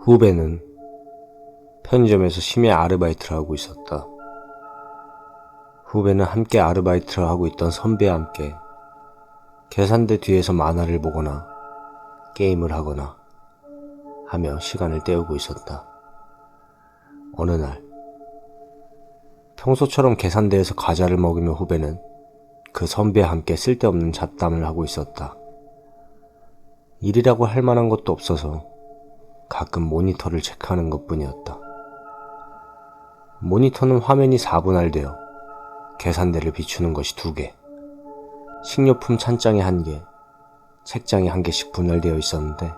후배는 편의점에서 심야 아르바이트를 하고 있었다. 후배는 함께 아르바이트를 하고 있던 선배와 함께 계산대 뒤에서 만화를 보거나 게임을 하거나 하며 시간을 때우고 있었다. 어느 날 평소처럼 계산대에서 과자를 먹으며 후배는 그 선배와 함께 쓸데없는 잡담을 하고 있었다. 일이라고 할 만한 것도 없어서 가끔 모니터를 체크하는 것뿐이었다. 모니터는 화면이 4분할되어 계산대를 비추는 것이 2개, 식료품 찬장이 1개, 책장이 1개씩 분할되어 있었는데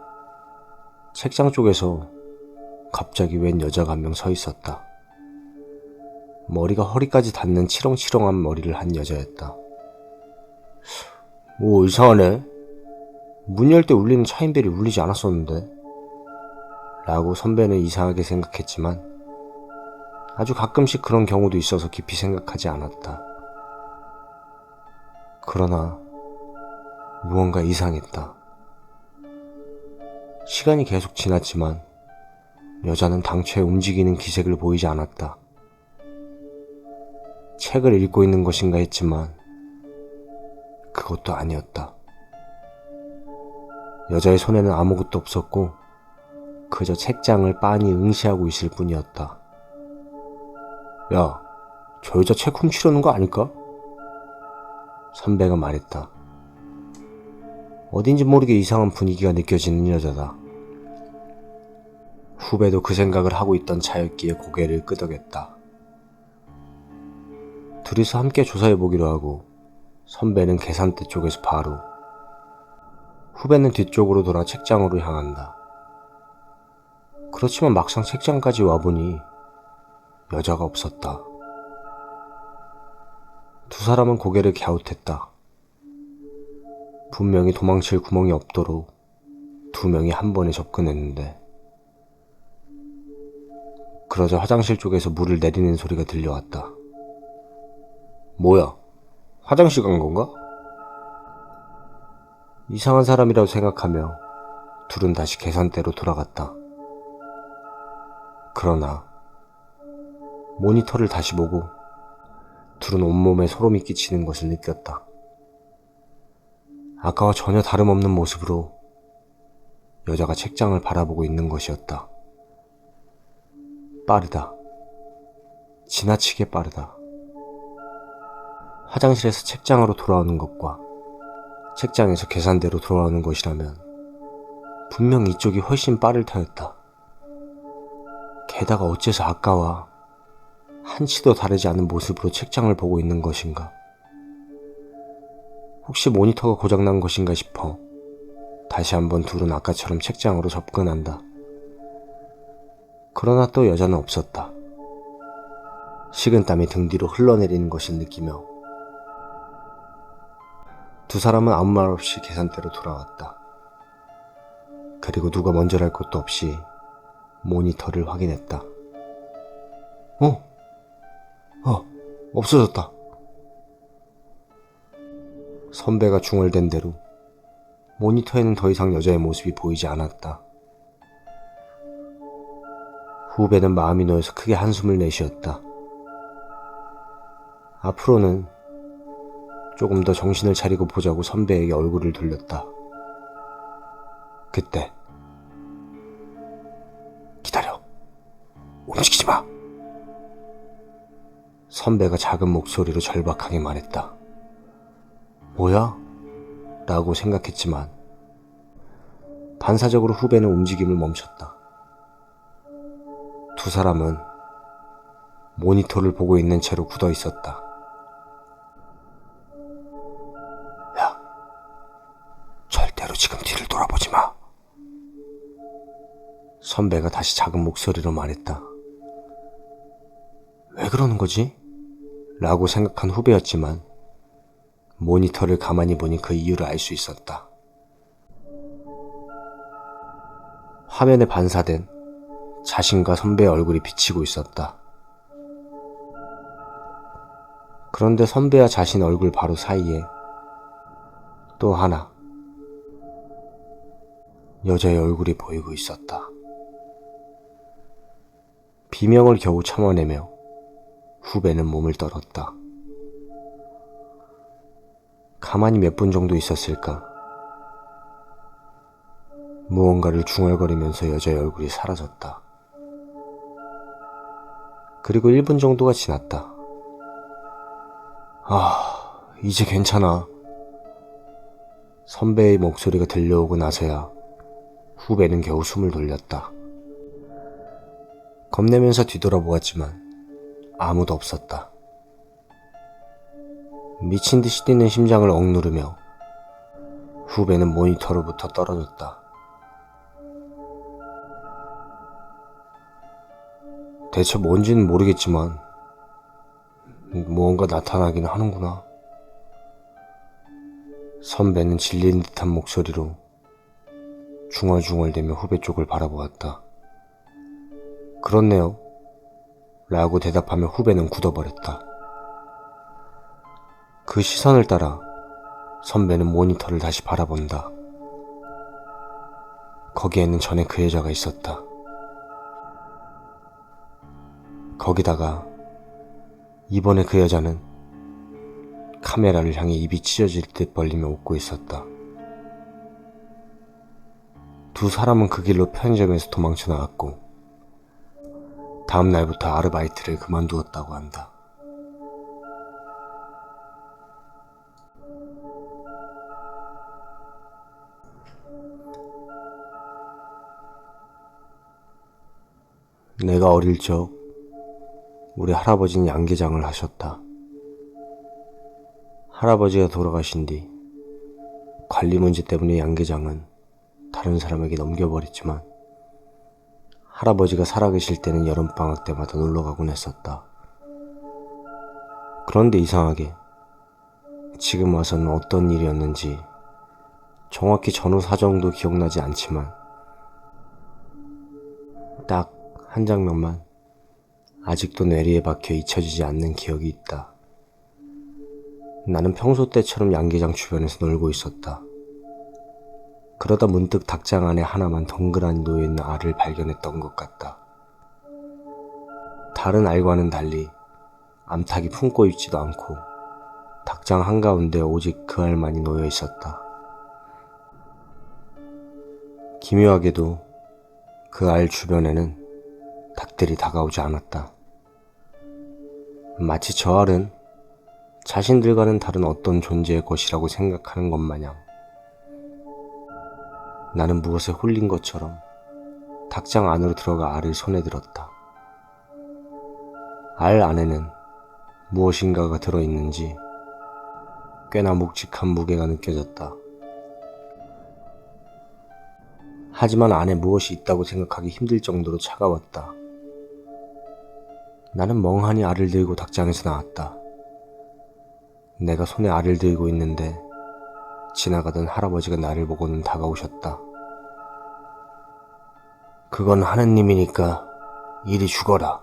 책장 쪽에서 갑자기 웬 여자가 한 명 서 있었다. 머리가 허리까지 닿는 치렁치렁한 머리를 한 여자였다. 오, 이상하네. 문 열 때 울리는 차인벨이 울리지 않았었는데 라고 선배는 이상하게 생각했지만 아주 가끔씩 그런 경우도 있어서 깊이 생각하지 않았다. 그러나 무언가 이상했다. 시간이 계속 지났지만 여자는 당최 움직이는 기색을 보이지 않았다. 책을 읽고 있는 것인가 했지만 그것도 아니었다. 여자의 손에는 아무것도 없었고 그저 책장을 빤히 응시하고 있을 뿐이었다. 야, 저 여자 책 훔치려는 거 아닐까? 선배가 말했다. 어딘지 모르게 이상한 분위기가 느껴지는 여자다. 후배도 그 생각을 하고 있던 차였기에 고개를 끄덕였다. 둘이서 함께 조사해보기로 하고 선배는 계산대 쪽에서 바로, 후배는 뒤쪽으로 돌아 책장으로 향한다. 그렇지만 막상 책장까지 와보니 여자가 없었다. 두 사람은 고개를 갸웃했다. 분명히 도망칠 구멍이 없도록 2명이 한 번에 접근했는데 그러자 화장실 쪽에서 물을 내리는 소리가 들려왔다. 뭐야? 화장실 간 건가? 이상한 사람이라고 생각하며 둘은 다시 계산대로 돌아갔다. 그러나 모니터를 다시 보고 둘은 온몸에 소름이 끼치는 것을 느꼈다. 아까와 전혀 다름없는 모습으로 여자가 책장을 바라보고 있는 것이었다. 빠르다. 지나치게 빠르다. 화장실에서 책장으로 돌아오는 것과 책장에서 계산대로 돌아오는 것이라면 분명 이쪽이 훨씬 빠를 터였다. 게다가 어째서 아까와 한치도 다르지 않은 모습으로 책장을 보고 있는 것인가? 혹시 모니터가 고장난 것인가 싶어 다시 한번 둘은 아까처럼 책장으로 접근한다. 그러나 또 여자는 없었다. 식은땀이 등 뒤로 흘러내리는 것을 느끼며 두 사람은 아무 말 없이 계산대로 돌아왔다. 그리고 누가 먼저랄 것도 없이 모니터를 확인했다. 없어졌다. 선배가 중얼댄 대로 모니터에는 더 이상 여자의 모습이 보이지 않았다. 후배는 마음이 놓여서 크게 한숨을 내쉬었다. 앞으로는 조금 더 정신을 차리고 보자고 선배에게 얼굴을 돌렸다. 그때 기다려. 움직이지 마. 선배가 작은 목소리로 절박하게 말했다. 뭐야? 라고 생각했지만 반사적으로 후배는 움직임을 멈췄다. 두 사람은 모니터를 보고 있는 채로 굳어 있었다. 야, 절대로 지금 뒤를 돌아보지 마. 선배가 다시 작은 목소리로 말했다. 왜 그러는 거지? 라고 생각한 후배였지만 모니터를 가만히 보니 그 이유를 알 수 있었다. 화면에 반사된 자신과 선배의 얼굴이 비치고 있었다. 그런데 선배와 자신 얼굴 바로 사이에 또 하나 여자의 얼굴이 보이고 있었다. 비명을 겨우 참아내며 후배는 몸을 떨었다. 가만히 몇 분 정도 있었을까? 무언가를 중얼거리면서 여자의 얼굴이 사라졌다. 그리고 1분 정도가 지났다. 이제 괜찮아. 선배의 목소리가 들려오고 나서야 후배는 겨우 숨을 돌렸다. 겁내면서 뒤돌아보았지만 아무도 없었다. 미친 듯이 뛰는 심장을 억누르며 후배는 모니터로부터 떨어졌다. 대체 뭔지는 모르겠지만 무언가 나타나긴 하는구나. 선배는 질린 듯한 목소리로 중얼중얼대며 후배 쪽을 바라보았다. 그렇네요. 라고 대답하며 후배는 굳어버렸다. 그 시선을 따라 선배는 모니터를 다시 바라본다. 거기에는 전에 그 여자가 있었다. 거기다가 이번에 그 여자는 카메라를 향해 입이 찢어질 듯 벌리며 웃고 있었다. 두 사람은 그 길로 편의점에서 도망쳐 나왔고 다음 날부터 아르바이트를 그만두었다고 한다. 내가 어릴 적 우리 할아버지는 양계장을 하셨다. 할아버지가 돌아가신 뒤 관리 문제 때문에 양계장은 다른 사람에게 넘겨버렸지만 할아버지가 살아계실 때는 여름방학 때마다 놀러가곤 했었다. 그런데 이상하게 지금 와서는 어떤 일이었는지 정확히 전후 사정도 기억나지 않지만 딱 한 장면만 아직도 뇌리에 박혀 잊혀지지 않는 기억이 있다. 나는 평소 때처럼 양계장 주변에서 놀고 있었다. 그러다 문득 닭장 안에 하나만 덩그러니 놓여있는 알을 발견했던 것 같다. 다른 알과는 달리 암탉이 품고 있지도 않고 닭장 한가운데 오직 그 알만이 놓여 있었다. 기묘하게도 그 알 주변에는 닭들이 다가오지 않았다. 마치 저 알은 자신들과는 다른 어떤 존재의 것이라고 생각하는 것 마냥 나는 무엇에 홀린 것처럼 닭장 안으로 들어가 알을 손에 들었다. 알 안에는 무엇인가가 들어있는지 꽤나 묵직한 무게가 느껴졌다. 하지만 안에 무엇이 있다고 생각하기 힘들 정도로 차가웠다. 나는 멍하니 알을 들고 닭장에서 나왔다. 내가 손에 알을 들고 있는데 지나가던 할아버지가 나를 보고는 다가오셨다. 그건 하느님이니까 이리 죽어라.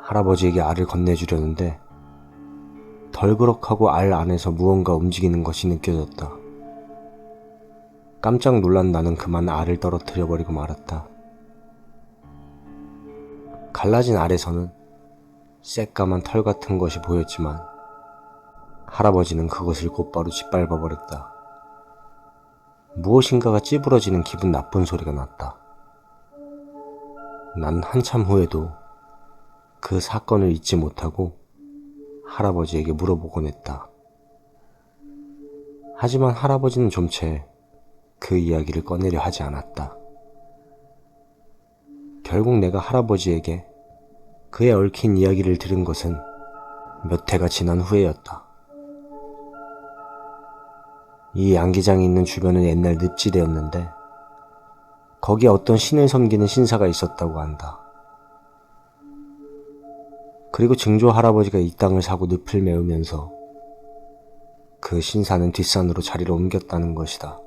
할아버지에게 알을 건네주려는데 덜그럭하고 알 안에서 무언가 움직이는 것이 느껴졌다. 깜짝 놀란 나는 그만 알을 떨어뜨려버리고 말았다. 갈라진 알에서는 새까만 털 같은 것이 보였지만 할아버지는 그것을 곧바로 짓밟아버렸다. 무엇인가가 찌부러지는 기분 나쁜 소리가 났다. 난 한참 후에도 그 사건을 잊지 못하고 할아버지에게 물어보곤 했다. 하지만 할아버지는 좀채 그 이야기를 꺼내려 하지 않았다. 결국 내가 할아버지에게 그의 얽힌 이야기를 들은 것은 몇 해가 지난 후에였다. 이 양계장이 있는 주변은 옛날 늪지대였는데 거기에 어떤 신을 섬기는 신사가 있었다고 한다. 그리고 증조 할아버지가 이 땅을 사고 늪을 메우면서 그 신사는 뒷산으로 자리를 옮겼다는 것이다.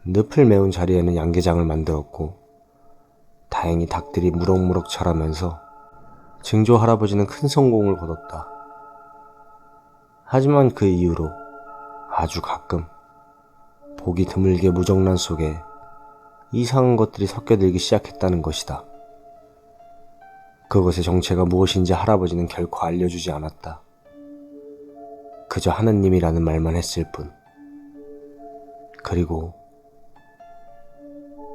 늪을 메운 자리에는 양계장을 만들었고 다행히 닭들이 무럭무럭 자라면서 증조 할아버지는 큰 성공을 거뒀다. 하지만 그 이후로 아주 가끔 보기 드물게 무정란 속에 이상한 것들이 섞여들기 시작했다는 것이다. 그것의 정체가 무엇인지 할아버지는 결코 알려주지 않았다. 그저 하느님이라는 말만 했을 뿐. 그리고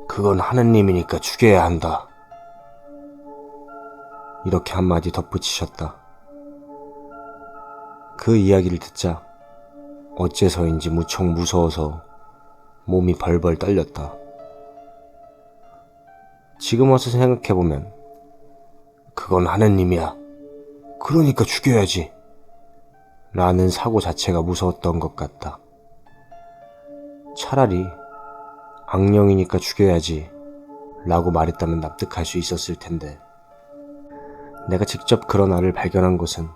그건 하느님이니까 죽여야 한다. 이렇게 한마디 덧붙이셨다. 그 이야기를 듣자 어째서인지 무척 무서워서 몸이 벌벌 떨렸다. 지금 와서 생각해보면 그건 하느님이야. 그러니까 죽여야지. 라는 사고 자체가 무서웠던 것 같다. 차라리 악령이니까 죽여야지 라고 말했다면 납득할 수 있었을 텐데, 내가 직접 그런 알을 발견한 것은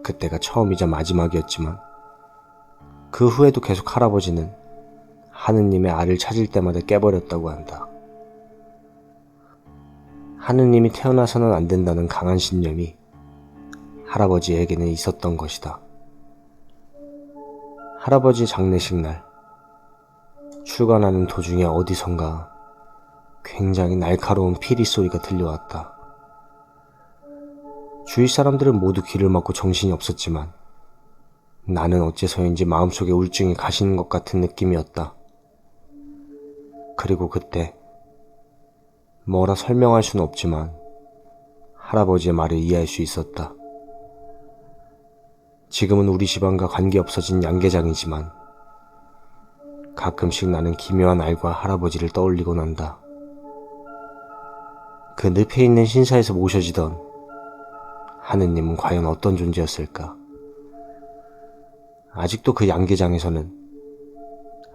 그때가 처음이자 마지막이었지만 그 후에도 계속 할아버지는 하느님의 알을 찾을 때마다 깨버렸다고 한다. 하느님이 태어나서는 안 된다는 강한 신념이 할아버지에게는 있었던 것이다. 할아버지 장례식 날, 출근하는 도중에 어디선가 굉장히 날카로운 피리 소리가 들려왔다. 주위 사람들은 모두 귀를 막고 정신이 없었지만 나는 어째서인지 마음속에 울증이 가시는 것 같은 느낌이었다. 그리고 그때 뭐라 설명할 수는 없지만 할아버지의 말을 이해할 수 있었다. 지금은 우리 집안과 관계없어진 양계장이지만 가끔씩 나는 기묘한 알과 할아버지를 떠올리곤 한다. 그 늪에 있는 신사에서 모셔지던 하느님은 과연 어떤 존재였을까? 아직도 그 양계장에서는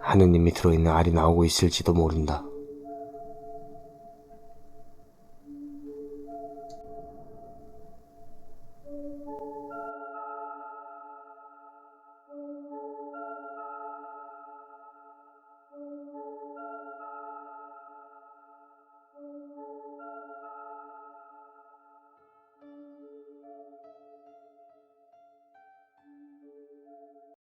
하느님이 들어있는 알이 나오고 있을지도 모른다.